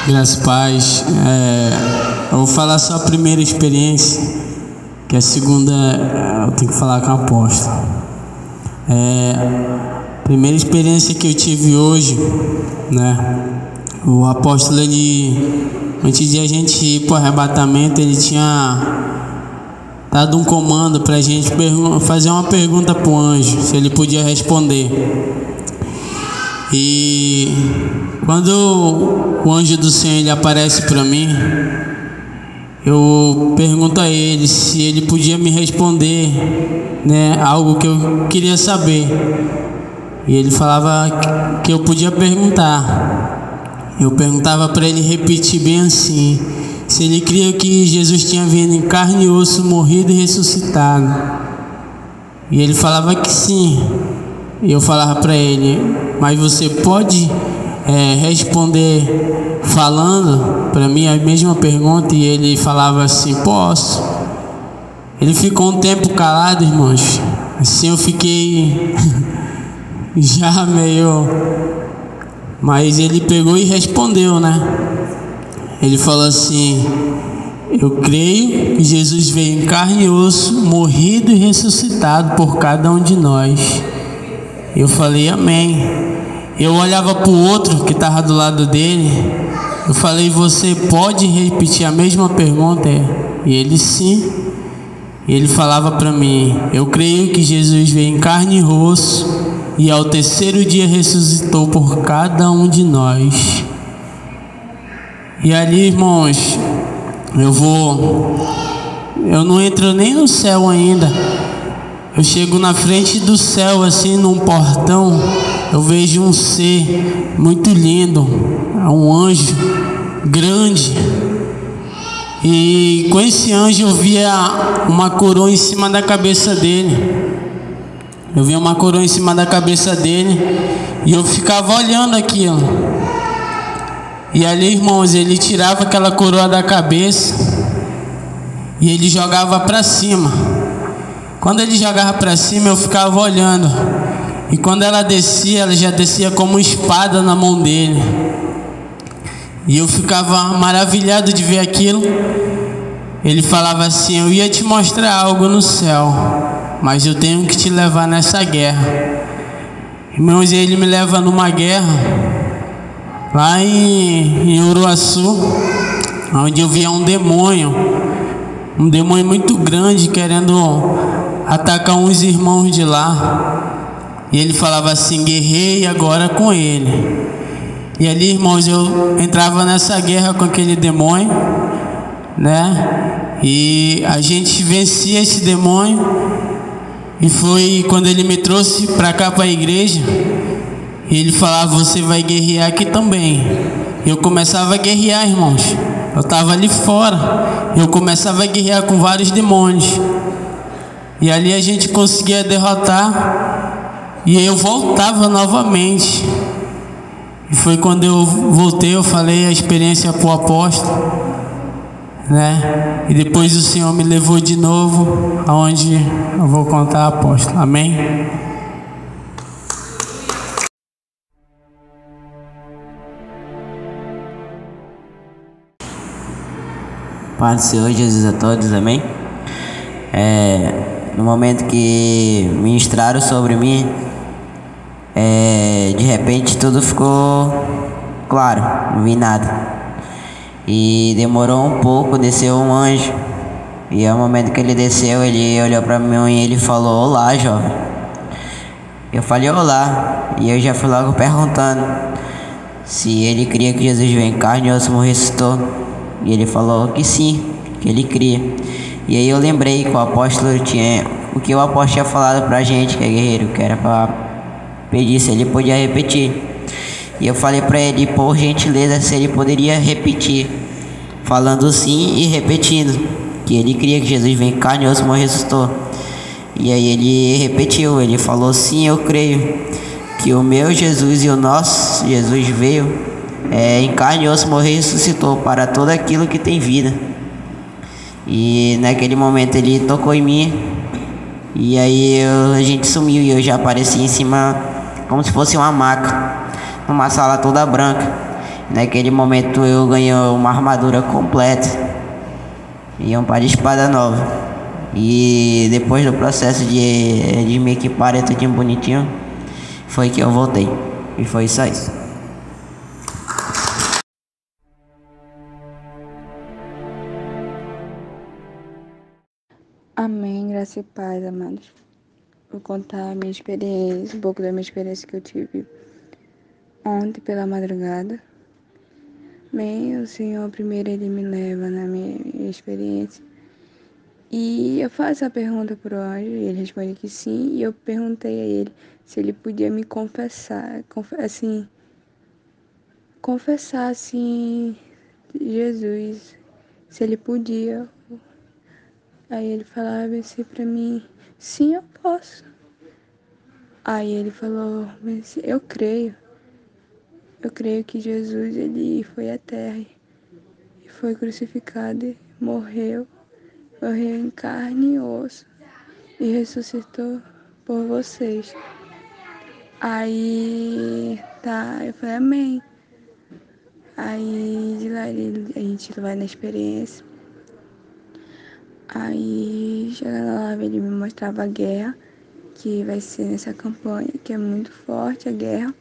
Graças a paz. Eu vou falar só a primeira experiência, que a segunda eu tenho que falar com o apóstolo. Primeira experiência que eu tive hoje, né? O apóstolo, ele, antes de a gente ir para o arrebatamento, ele tinha dado um comando para a gente fazer uma pergunta para o anjo, se ele podia responder. E quando o anjo do Senhor ele aparece para mim, eu pergunto a ele se ele podia me responder, né, algo que eu queria saber. E ele falava que eu podia perguntar. Eu perguntava para ele repetir bem assim, se ele cria que Jesus tinha vindo em carne e osso, morrido e ressuscitado. E ele falava que sim. E eu falava para ele, mas você pode responder falando para mim a mesma pergunta? E ele falava assim, posso. Ele ficou um tempo calado, irmãos. Assim eu fiquei já meio... Mas ele pegou e respondeu, né? Ele falou assim, eu creio que Jesus veio em carne e osso, morrido e ressuscitado por cada um de nós. Eu falei, amém. Eu olhava para o outro que estava do lado dele. Eu falei, você pode repetir a mesma pergunta? E ele, sim. E ele falava para mim, eu creio que Jesus veio em carne e osso e ao terceiro dia ressuscitou por cada um de nós. E ali, irmãos, eu não entro nem no céu ainda. Eu chego na frente do céu, assim, num portão, eu vejo um ser muito lindo, um anjo grande. E com esse anjo eu via uma coroa em cima da cabeça dele. Eu via uma coroa em cima da cabeça dele e eu ficava olhando aquilo. E ali, irmãos, ele tirava aquela coroa da cabeça e ele jogava para cima. Quando ele jogava para cima, eu ficava olhando. E quando ela descia, ela já descia como espada na mão dele. E eu ficava maravilhado de ver aquilo. Ele falava assim, eu ia te mostrar algo no céu, mas eu tenho que te levar nessa guerra. Irmãos, ele me leva numa guerra lá em Uruaçu, onde eu via um demônio muito grande querendo atacar uns irmãos de lá. E ele falava assim, guerrei agora com ele. E ali, irmãos, eu entrava nessa guerra com aquele demônio, né? E a gente vencia esse demônio. E foi quando ele me trouxe para cá, para a igreja. E ele falava, você vai guerrear aqui também. Eu começava a guerrear, irmãos. Eu estava ali fora. Eu começava a guerrear com vários demônios. E ali a gente conseguia derrotar. E eu voltava novamente. E foi quando eu voltei, eu falei a experiência para o apóstolo, né? E depois o Senhor me levou de novo aonde eu vou contar, apóstolo. Amém? Pai do Senhor Jesus a todos, amém? No momento que ministraram sobre mim, de repente tudo ficou claro, não vi nada. E demorou um pouco, desceu um anjo. E ao momento que ele desceu, ele olhou para mim e ele falou, olá, jovem. Eu falei, olá. E eu já fui logo perguntando se ele cria que Jesus veio em carne e osso e ressuscitou. E ele falou que sim, que ele cria. E aí eu lembrei que o apóstolo tinha... O que o apóstolo tinha falado pra gente, que é guerreiro, que era pra pedir se ele podia repetir. E eu falei pra ele, por gentileza, se ele poderia repetir, falando sim e repetindo, que ele cria que Jesus veio em carne e osso e ressuscitou. E aí ele repetiu, ele falou, sim, eu creio que o meu Jesus e o nosso Jesus veio em carne e osso, morreu e ressuscitou para todo aquilo que tem vida. E naquele momento ele tocou em mim. E aí a gente sumiu e eu já apareci em cima, como se fosse uma maca, numa sala toda branca. Naquele momento eu ganhei uma armadura completa e um par de espada nova. E depois do processo de me equipar tudinho bonitinho, foi que eu voltei. E foi isso aí. Amém, graça e paz, amados. Vou contar a minha experiência, um pouco da minha experiência que eu tive ontem pela madrugada. Bem, o Senhor primeiro ele me leva na minha experiência. E eu faço a pergunta pro anjo, e ele responde que sim, e eu perguntei a ele se ele podia me confessar assim, Jesus, se ele podia. Aí ele falava assim pra mim, sim, eu posso. Aí ele falou, mas eu creio que Jesus ele foi à terra e foi crucificado e morreu em carne e osso e ressuscitou por vocês. Aí tá, eu falei amém. Aí de lá a gente vai na experiência. Aí chegando lá ele me mostrava a guerra que vai ser nessa campanha, que é muito forte a guerra.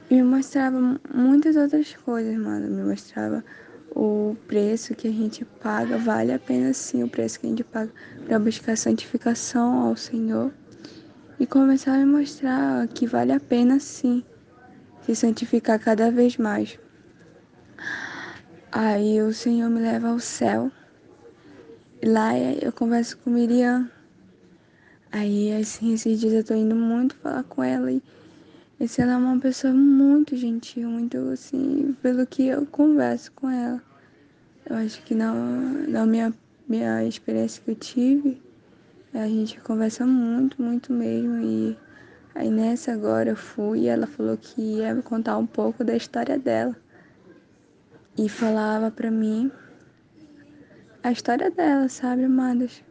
E me mostrava muitas outras coisas, mano. Me mostrava o preço que a gente paga, vale a pena sim o preço que a gente paga para buscar santificação ao Senhor. E começava a me mostrar que vale a pena sim se santificar cada vez mais. Aí o Senhor me leva ao céu. E lá eu converso com Miriam. Aí assim, esses dias eu tô indo muito falar com ela e ela é uma pessoa muito gentil, muito assim, pelo que eu converso com ela. Eu acho que na minha experiência que eu tive, a gente conversa muito, muito mesmo. E aí nessa agora eu fui e ela falou que ia me contar um pouco da história dela. E falava pra mim a história dela, sabe, amadas?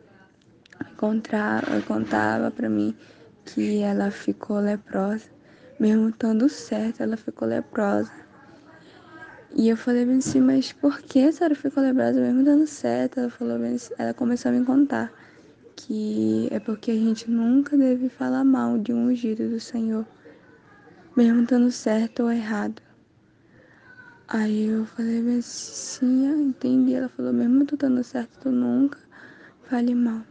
Contava pra mim que ela ficou leprosa. Mesmo estando certo, ela ficou leprosa. E eu falei bem assim, mas por que a senhora ficou leprosa mesmo dando certo? Ela falou bem assim, ela começou a me contar que é porque a gente nunca deve falar mal de um ungido do Senhor, mesmo estando certo ou errado. Aí eu falei bem assim, sim, eu entendi. Ela falou, mesmo tu estando certo, tu nunca fale mal.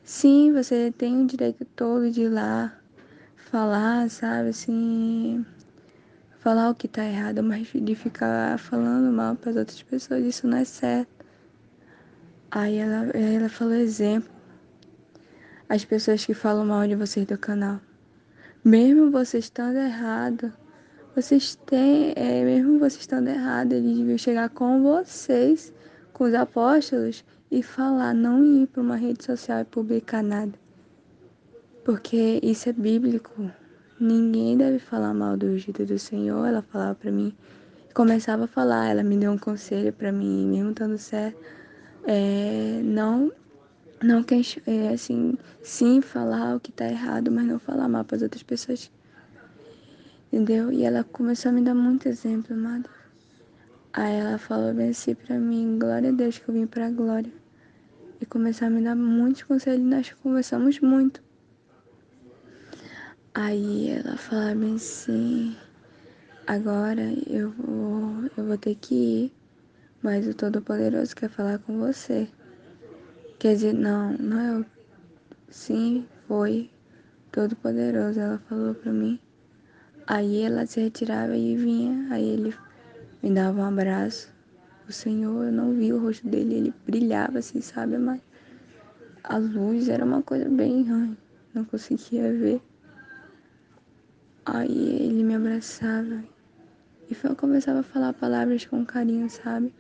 Sim, você tem o direito todo de ir lá falar, sabe, assim, falar o que tá errado, mas de ficar falando mal para as outras pessoas, isso não é certo. Aí ela falou exemplo, as pessoas que falam mal de vocês do canal. Mesmo vocês estando errado, mesmo vocês estando errado, eles deviam chegar com vocês, com os apóstolos, e falar, não ir para uma rede social e publicar nada. Porque isso é bíblico. Ninguém deve falar mal do ungido do Senhor. Ela falava para mim, começava a falar, ela me deu um conselho para mim, mesmo estando certo, não assim, sim falar o que tá errado, mas não falar mal para as outras pessoas. Entendeu? E ela começou a me dar muito exemplo, amado. Aí ela falou bem assim pra mim, glória a Deus que eu vim pra glória. E começou a me dar muitos conselhos, nós conversamos muito. Aí ela falou bem assim, agora eu vou ter que ir, mas o Todo-Poderoso quer falar com você. Quer dizer, não é o... Sim, foi Todo-Poderoso, ela falou pra mim. Aí ela se retirava e vinha, aí ele me dava um abraço. O Senhor, eu não vi o rosto dele, ele brilhava assim, sabe? Mas a luz era uma coisa bem ruim, não conseguia ver. Aí ele me abraçava e eu começava a falar palavras com carinho, sabe?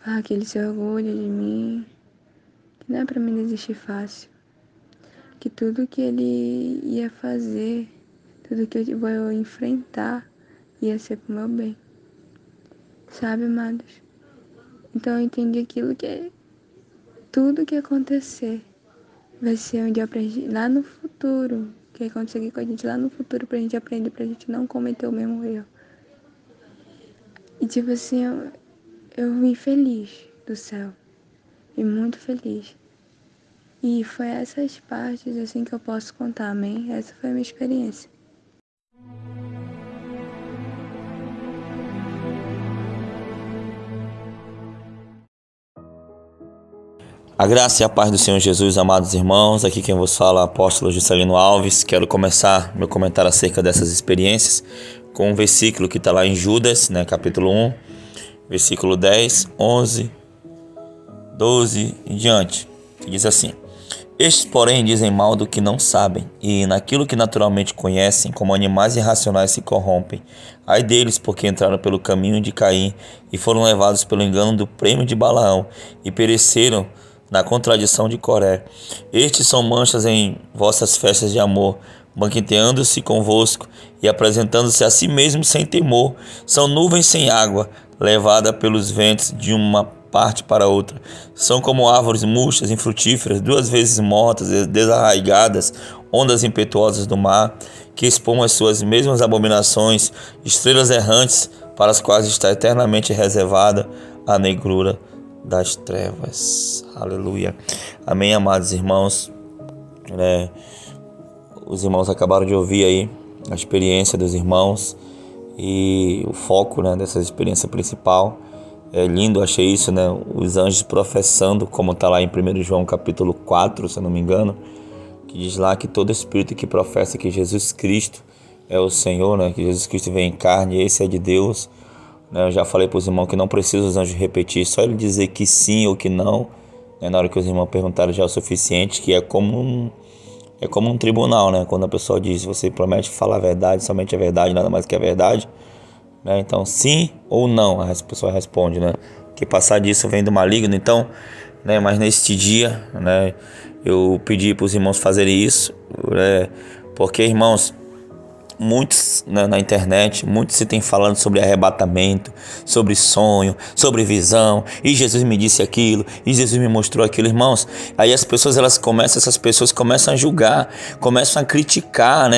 Falar que ele se orgulha de mim, que não é pra mim desistir fácil. Que tudo que ele ia fazer, tudo que eu vou enfrentar, ia ser pro meu bem. Sabe, amados? Então eu entendi aquilo que tudo que acontecer vai ser onde eu aprendi lá no futuro. que vai conseguir com a gente lá no futuro pra gente aprender, pra gente não cometer o mesmo erro. E tipo assim, eu vim feliz do céu. E muito feliz. E foi essas partes assim que eu posso contar, amém? Essa foi a minha experiência. A graça e a paz do Senhor Jesus, amados irmãos, aqui quem vos fala é o apóstolo Juscelino Alves. Quero começar meu comentário acerca dessas experiências com um versículo que está lá em Judas, capítulo 1, versículo 10, 11, 12 e diante, que diz assim: estes, porém, dizem mal do que não sabem, e naquilo que naturalmente conhecem, como animais irracionais se corrompem. Ai deles, porque entraram pelo caminho de Caim, e foram levados pelo engano do prêmio de Balaão, e pereceram na contradição de Coré. Estes são manchas em vossas festas de amor, banqueteando-se convosco, e apresentando-se a si mesmos sem temor. São nuvens sem água, levada pelos ventos de uma parte para outra. São como árvores murchas, infrutíferas, 2 vezes mortas, desarraigadas, ondas impetuosas do mar, que expõem as suas mesmas abominações, estrelas errantes, para as quais está eternamente reservada a negrura das trevas. Aleluia. Amém, amados irmãos. Os irmãos acabaram de ouvir aí a experiência dos irmãos e o foco dessa experiência principal. É lindo, achei isso, os anjos professando, como está lá em 1 João capítulo 4, se eu não me engano, que diz lá que todo espírito que professa que Jesus Cristo é o Senhor, que Jesus Cristo vem em carne, esse é de Deus. Eu já falei para os irmãos que não precisa os anjos repetir, só ele dizer que sim ou que não, na hora que os irmãos perguntaram já é o suficiente, que é como um tribunal, quando a pessoa diz, você promete falar a verdade, somente a verdade, nada mais que a verdade, então sim ou não, a pessoa responde, que passar disso vem do maligno. Então, mas neste dia, eu pedi para os irmãos fazerem isso, porque, irmãos, muitos na internet, muitos se tem falando sobre arrebatamento, sobre sonho, sobre visão, e Jesus me disse aquilo, e Jesus me mostrou aquilo, irmãos. Aí essas pessoas começam a julgar, começam a criticar,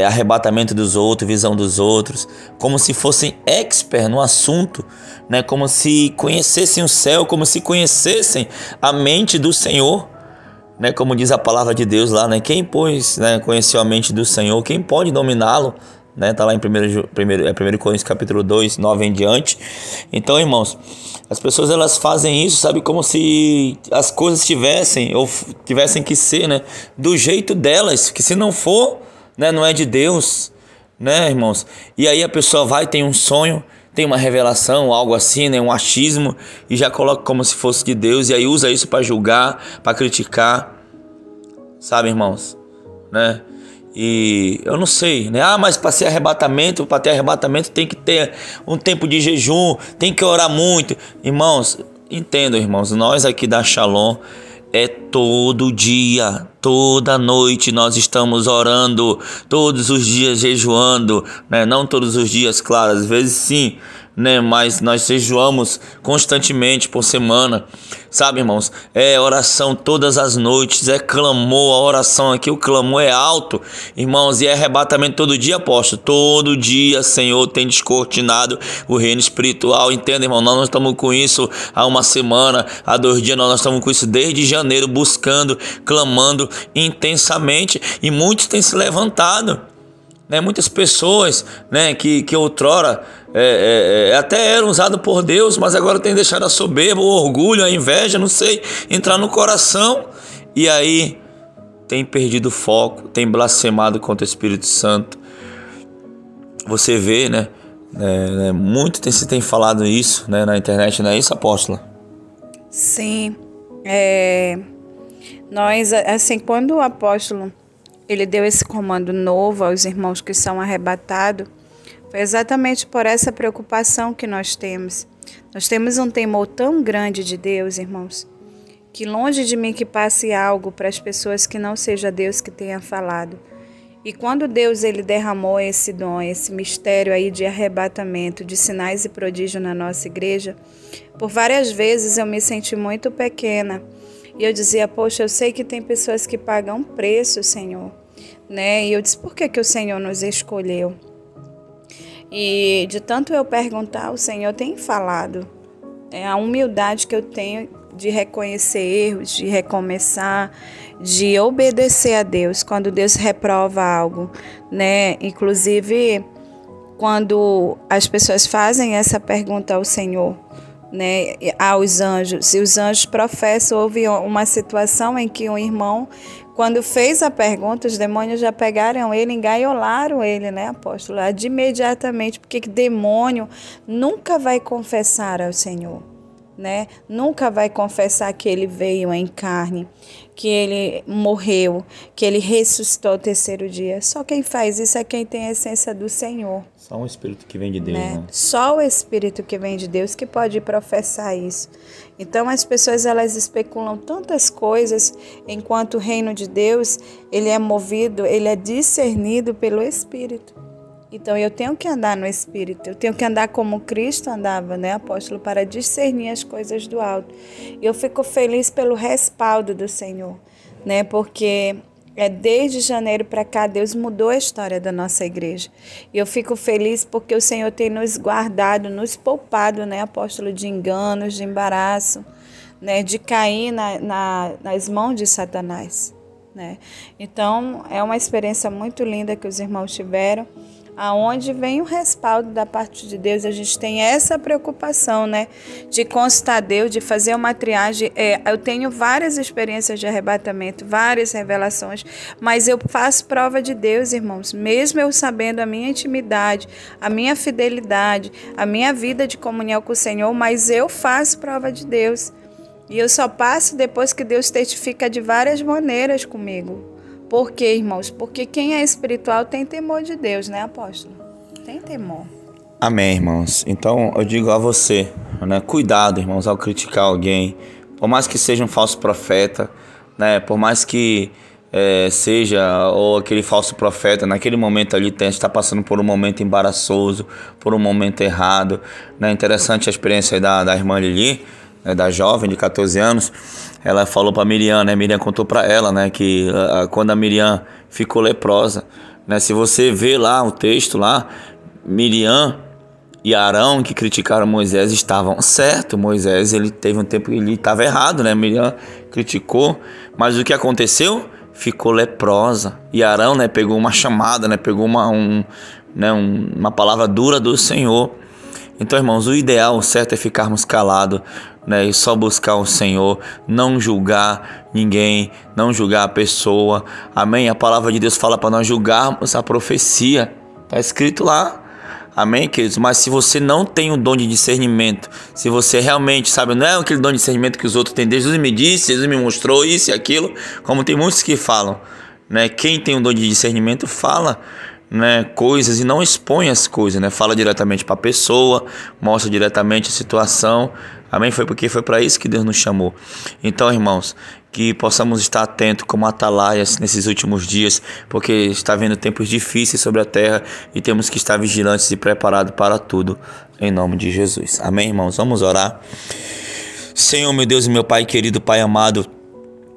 arrebatamento dos outros, visão dos outros, como se fossem expert no assunto, como se conhecessem o céu, como se conhecessem a mente do Senhor. Como diz a palavra de Deus lá, quem pois conheceu a mente do Senhor, quem pode dominá-lo? Está lá em 1 Coríntios capítulo 2, 9 em diante. Então, irmãos, as pessoas elas fazem isso, sabe, como se as coisas tivessem que ser do jeito delas, que se não for, não é de Deus, irmãos. E aí a pessoa vai, tem um sonho, tem uma revelação, algo assim, um achismo, e já coloca como se fosse de Deus, e aí usa isso para julgar, para criticar, sabe, irmãos, E eu não sei, mas para ter arrebatamento tem que ter um tempo de jejum, tem que orar muito. Irmãos, entendam, irmãos, nós aqui da Shalom, todo dia, toda noite nós estamos orando, todos os dias jejuando, não todos os dias, claro, às vezes sim, mas nós jejuamos constantemente por semana, sabe, irmãos? É oração todas as noites, é clamor, a oração aqui, o clamor é alto, irmãos, e é arrebatamento todo dia, apóstolo, todo dia, Senhor, tem descortinado o reino espiritual, entenda, irmão, nós não estamos com isso há uma semana, há 2 dias, nós estamos com isso desde janeiro, buscando, clamando intensamente, e muitos têm se levantado, muitas pessoas, que outrora até eram usadas por Deus, mas agora tem deixado a soberba, o orgulho, a inveja, não sei, entrar no coração, e aí tem perdido o foco, tem blasfemado contra o Espírito Santo. Você vê, muito se tem falado isso, na internet, não é isso, apóstola? Sim, nós, assim, quando o apóstolo ele deu esse comando novo aos irmãos que são arrebatados, foi exatamente por essa preocupação que nós temos. Nós temos um temor tão grande de Deus, irmãos, que longe de mim que passe algo para as pessoas que não seja Deus que tenha falado. E quando Deus ele derramou esse dom, esse mistério aí de arrebatamento, de sinais e prodígio na nossa igreja, por várias vezes eu me senti muito pequena. E eu dizia, poxa, eu sei que tem pessoas que pagam preço, Senhor. né? E eu disse, por que que o Senhor nos escolheu? E de tanto eu perguntar, o Senhor tem falado. É a humildade que eu tenho de reconhecer erros, de recomeçar, de obedecer a Deus quando Deus reprova algo, né? Inclusive, quando as pessoas fazem essa pergunta ao Senhor, né, aos anjos, e os anjos professam, houve uma situação em que um irmão, quando fez a pergunta, os demônios já pegaram ele, engaiolaram ele, né, apóstolo, de imediatamente, porque demônio nunca vai confessar ao Senhor, né? Nunca vai confessar que ele veio em carne, que ele morreu, que ele ressuscitou ao terceiro dia. Só quem faz isso é quem tem a essência do Senhor. Só um Espírito que vem de Deus, né? Só o Espírito que vem de Deus que pode professar isso. Então as pessoas, elas especulam tantas coisas, enquanto o reino de Deus, ele é movido, ele é discernido pelo Espírito. Então eu tenho que andar no Espírito, eu tenho que andar como Cristo andava, né, apóstolo, para discernir as coisas do alto. Eu fico feliz pelo respaldo do Senhor, né, porque desde janeiro para cá Deus mudou a história da nossa igreja. E eu fico feliz porque o Senhor tem nos guardado, nos poupado, né, apóstolo, de enganos, de embaraço, né, de cair nas mãos de Satanás, né. Então é uma experiência muito linda que os irmãos tiveram, aonde vem o respaldo da parte de Deus. A gente tem essa preocupação, né, de constar Deus, de fazer uma triagem. Eu tenho várias experiências de arrebatamento, várias revelações, mas eu faço prova de Deus, irmãos, mesmo eu sabendo a minha intimidade, a minha fidelidade, a minha vida de comunhão com o Senhor, mas eu faço prova de Deus. E eu só passo depois que Deus testifica de várias maneiras comigo. Por quê, irmãos? Porque quem é espiritual tem temor de Deus, né, apóstolo? Tem temor. Amém, irmãos. Então eu digo a você, né, cuidado, irmãos, ao criticar alguém, por mais que seja um falso profeta, né, por mais que seja ou aquele falso profeta, naquele momento ali está passando por um momento embaraçoso, por um momento errado, né? Interessante a experiência da irmã Lili, da jovem de 14 anos. Ela falou para Miriam, né? Miriam contou para ela, né, que quando a Miriam ficou leprosa, né, se você vê lá o texto lá, Miriam e Arão, que criticaram Moisés, estavam certo. Moisés, ele teve um tempo que ele estava errado, né? Miriam criticou, mas o que aconteceu? Ficou leprosa. E Arão, né, pegou uma chamada, né, pegou uma palavra dura do Senhor. Então, irmãos, o ideal, o certo é ficarmos calados, né, e só buscar o Senhor, não julgar ninguém, não julgar a pessoa. Amém? A palavra de Deus fala para nós julgarmos a profecia. Está escrito lá. Amém, queridos? Mas se você não tem o dom de discernimento, se você realmente, sabe, não é aquele dom de discernimento que os outros têm. Jesus me disse, Jesus me mostrou isso e aquilo, como tem muitos que falam, né? Quem tem o dom de discernimento fala, né, coisas e não expõe as coisas, né? Fala diretamente para a pessoa, mostra diretamente a situação. Amém? Foi para isso que Deus nos chamou. Então, irmãos, que possamos estar atentos como atalaias nesses últimos dias, porque está vindo tempos difíceis sobre a terra e temos que estar vigilantes e preparados para tudo, em nome de Jesus. Amém, irmãos? Vamos orar. Senhor, meu Deus e meu Pai querido, Pai amado,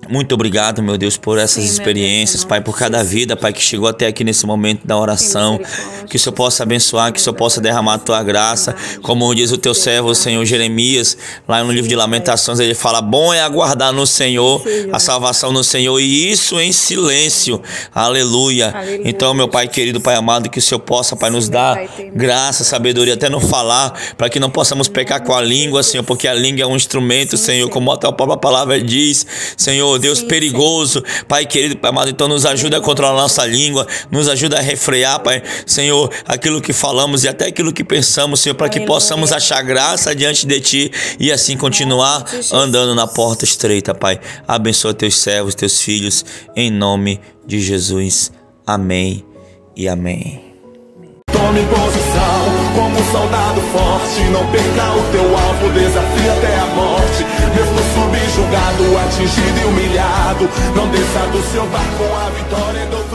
muito obrigado, meu Deus, por essas experiências, Pai, por cada vida, Pai, que chegou até aqui nesse momento da oração. Que o Senhor possa abençoar, que o Senhor possa derramar a Tua graça. Como diz o Teu servo, o Senhor Jeremias, lá no livro de Lamentações, ele fala: bom é aguardar no Senhor, a salvação no Senhor, e isso em silêncio. Aleluia. Então, meu Pai querido, Pai amado, que o Senhor possa, Pai, nos dar graça, sabedoria, até no falar, para que não possamos pecar com a língua, Senhor, porque a língua é um instrumento, Senhor, como a Tua própria palavra diz, Senhor, Deus perigoso, Pai querido, Pai amado. Então nos ajuda a controlar a nossa língua, nos ajuda a refrear, Pai, Senhor, aquilo que falamos e até aquilo que pensamos, Senhor, para que possamos achar graça diante de Ti e assim continuar andando na porta estreita, Pai. Abençoa Teus servos, Teus filhos, em nome de Jesus. Amém e amém. Tome posição como um soldado forte, não perca o teu alvo, desafia até a morte. Mesmo subjugado, atingido e humilhado, não desça do seu barco, a vitória é do